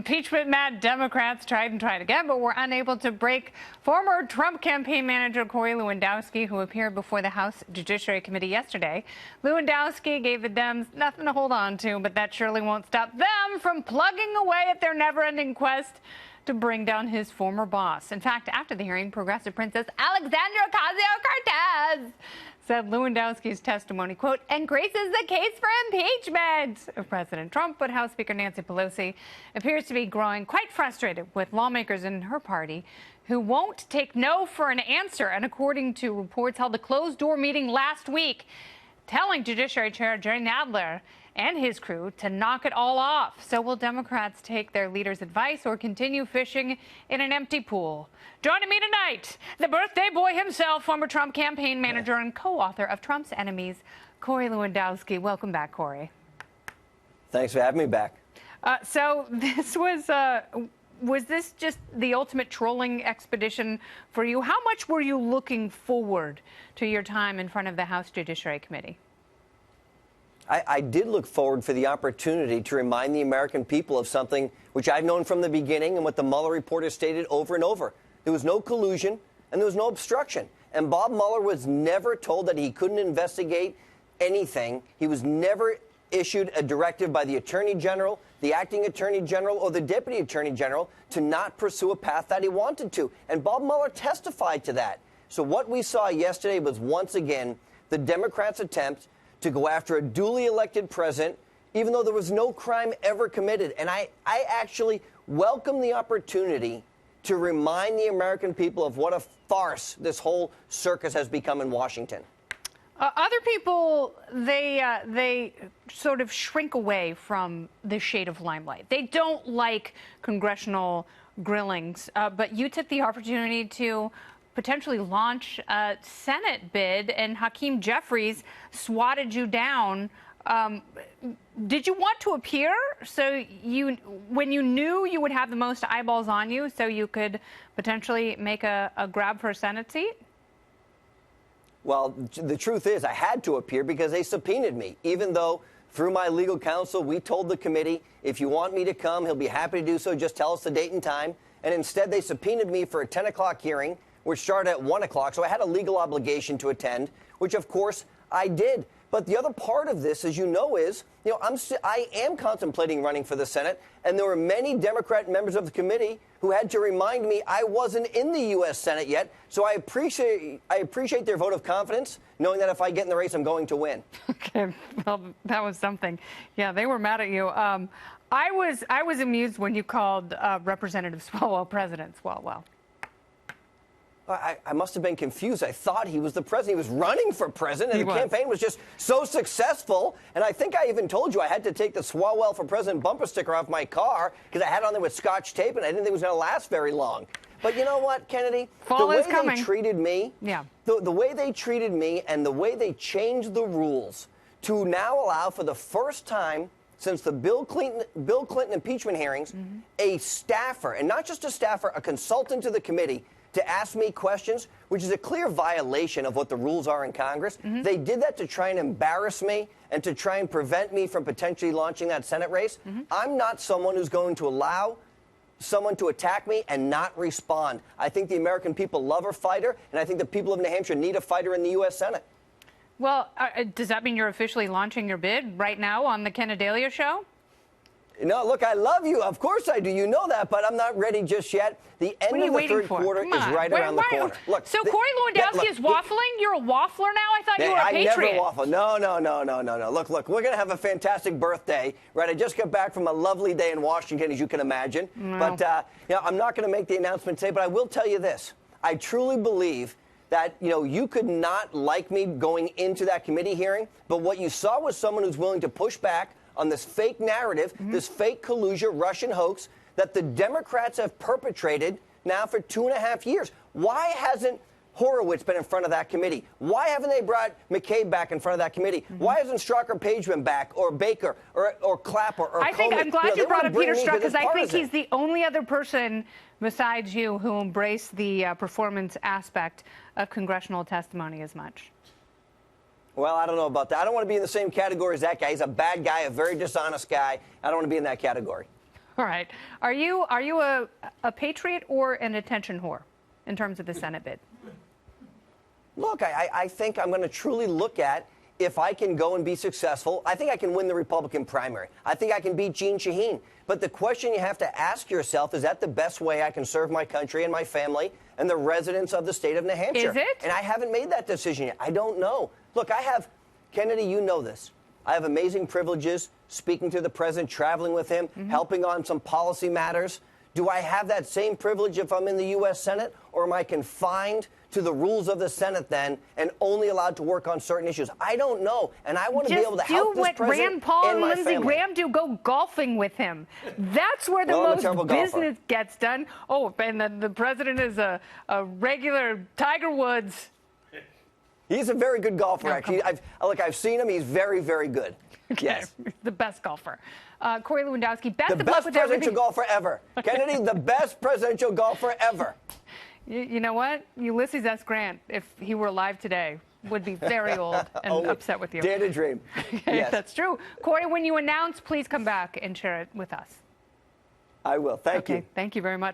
Impeachment-mad Democrats tried and tried again, but were unable to break former Trump campaign manager Corey Lewandowski, who appeared before the House Judiciary Committee yesterday. Lewandowski gave the Dems nothing to hold on to, but that surely won't stop them from plugging away at their never-ending quest to bring down his former boss. In fact, after the hearing, progressive princess Alexandria Ocasio-Cortez said Lewandowski's testimony, quote, "embraces the case for impeachment" of President Trump. But House Speaker Nancy Pelosi appears to be growing quite frustrated with lawmakers in her party who won't take no for an answer. And according to reports held a closed-door meeting last week, telling Judiciary Chair Jerry Nadler and his crew to knock it all off. So will Democrats take their leader's advice or continue fishing in an empty pool? Joining me tonight, the birthday boy himself, former Trump campaign manager and co-author of Trump's Enemies, Corey Lewandowski. Welcome back, Corey. Thanks for having me back. So this was this just the ultimate trolling expedition for you? How much were you looking forward to your time in front of the House Judiciary Committee? I did look forward for the opportunity to remind the American people of something which I've known from the beginning and what the Mueller report has stated over and over. There was no collusion and there was no obstruction. And Bob Mueller was never told that he couldn't investigate anything. He was never issued a directive by the Attorney General, the Acting Attorney General, or the Deputy Attorney General to not pursue a path that he wanted to. And Bob Mueller testified to that. So what we saw yesterday was once again the Democrats' attempt to go after a duly elected president, even though there was no crime ever committed. And I actually welcome the opportunity to remind the American people of what a farce this whole circus has become in Washington. Other people, they sort of shrink away from the shade of limelight. They don't like congressional grillings, but you took the opportunity to potentially launch a Senate bid, and Hakeem Jeffries swatted you down. Did you want to appear when you knew you would have the most eyeballs on you so you could potentially make a grab for a Senate seat? Well, the truth is I had to appear because they subpoenaed me, even though through my legal counsel, we told the committee, if you want me to come, he'll be happy to do so. Just tell us the date and time. And instead, they subpoenaed me for a 10 o'clock hearing, which started at 1 o'clock. So I had a legal obligation to attend, which, of course, I did. But the other part of this, as you know, is, I am contemplating running for the Senate. And there were many Democrat members of the committee who had to remind me I wasn't in the U.S. Senate yet. So I appreciate their vote of confidence, knowing that if I get in the race, I'm going to win. Okay, well, that was something. Yeah, they were mad at you. I was amused when you called Representative Swalwell President Swalwell. I must have been confused. I thought he was the president. He was running for president, and the campaign was just so successful. And I think I even told you I had to take the Swalwell for President bumper sticker off my car because I had it on there with Scotch tape, and I didn't think it was going to last very long. But you know what, Kennedy? Fall is coming. The way they treated me, the way they treated me and the way they changed the rules to now allow for the first time since the Bill Clinton impeachment hearings, a staffer, and not just a staffer, a consultant to the committee, to ask me questions, which is a clear violation of what the rules are in Congress. They did that to try and embarrass me and to try and prevent me from potentially launching that Senate race. I'm not someone who's going to allow someone to attack me and not respond. I think the American people love a fighter, and I think the people of New Hampshire need a fighter in the U.S. Senate. Well, does that mean you're officially launching your bid right now on the Ken Adelia Show? No, look, I love you. Of course I do. You know that, but I'm not ready just yet. The end of the third quarter is right around the corner. Look, so Corey Lewandowski is waffling? You're a waffler now? I thought you were a patriot. I never waffle. No. Look, we're going to have a fantastic birthday, right? I just got back from a lovely day in Washington, as you can imagine. But I'm not going to make the announcement today, but I will tell you this. I truly believe that, you could not like me going into that committee hearing, but what you saw was someone who's willing to push back on this fake narrative, this fake collusion, Russian hoax that the Democrats have perpetrated now for 2.5 years. Why hasn't Horowitz been in front of that committee? Why haven't they brought McCabe back in front of that committee? Why hasn't Strzok or Page been back, or Baker, or Clapper, or Comey? I'm glad you brought up Peter Strzok, because I think he's the only other person besides you who embraced the performance aspect of congressional testimony as much. Well, I don't know about that. I don't want to be in the same category as that guy. He's a bad guy, a very dishonest guy. I don't want to be in that category. All right. Are you a patriot or an attention whore in terms of the Senate bid? Look, I think I'm going to truly look at if I can go and be successful. I think I can win the Republican primary. I think I can beat Jeanne Shaheen. But the question you have to ask yourself, is that the best way I can serve my country and my family and the residents of the state of New Hampshire? Is it? And I haven't made that decision yet. I don't know. Look, Kennedy, you know this. I have amazing privileges speaking to the president, traveling with him, helping on some policy matters. Do I have that same privilege if I'm in the U.S. Senate, or am I confined to the rules of the Senate then and only allowed to work on certain issues? I don't know, and I want to be able to help this president Rand Paul and my Lindsey family. Graham do. Go golfing with him. That's where the most business gets done. Oh, and the president is a regular Tiger Woods. He's a very good golfer, actually. I've seen him. He's very, very good. Okay. Yes. The best golfer. Corey Lewandowski, best the of luck best with presidential everything. golfer ever. Kennedy, the best presidential golfer ever. You know what? Ulysses S. Grant, if he were alive today, would be very old and upset with you. Dare to dream. Yes. That's true. Corey, when you announce, please come back and share it with us. I will. Thank you. Thank you very much.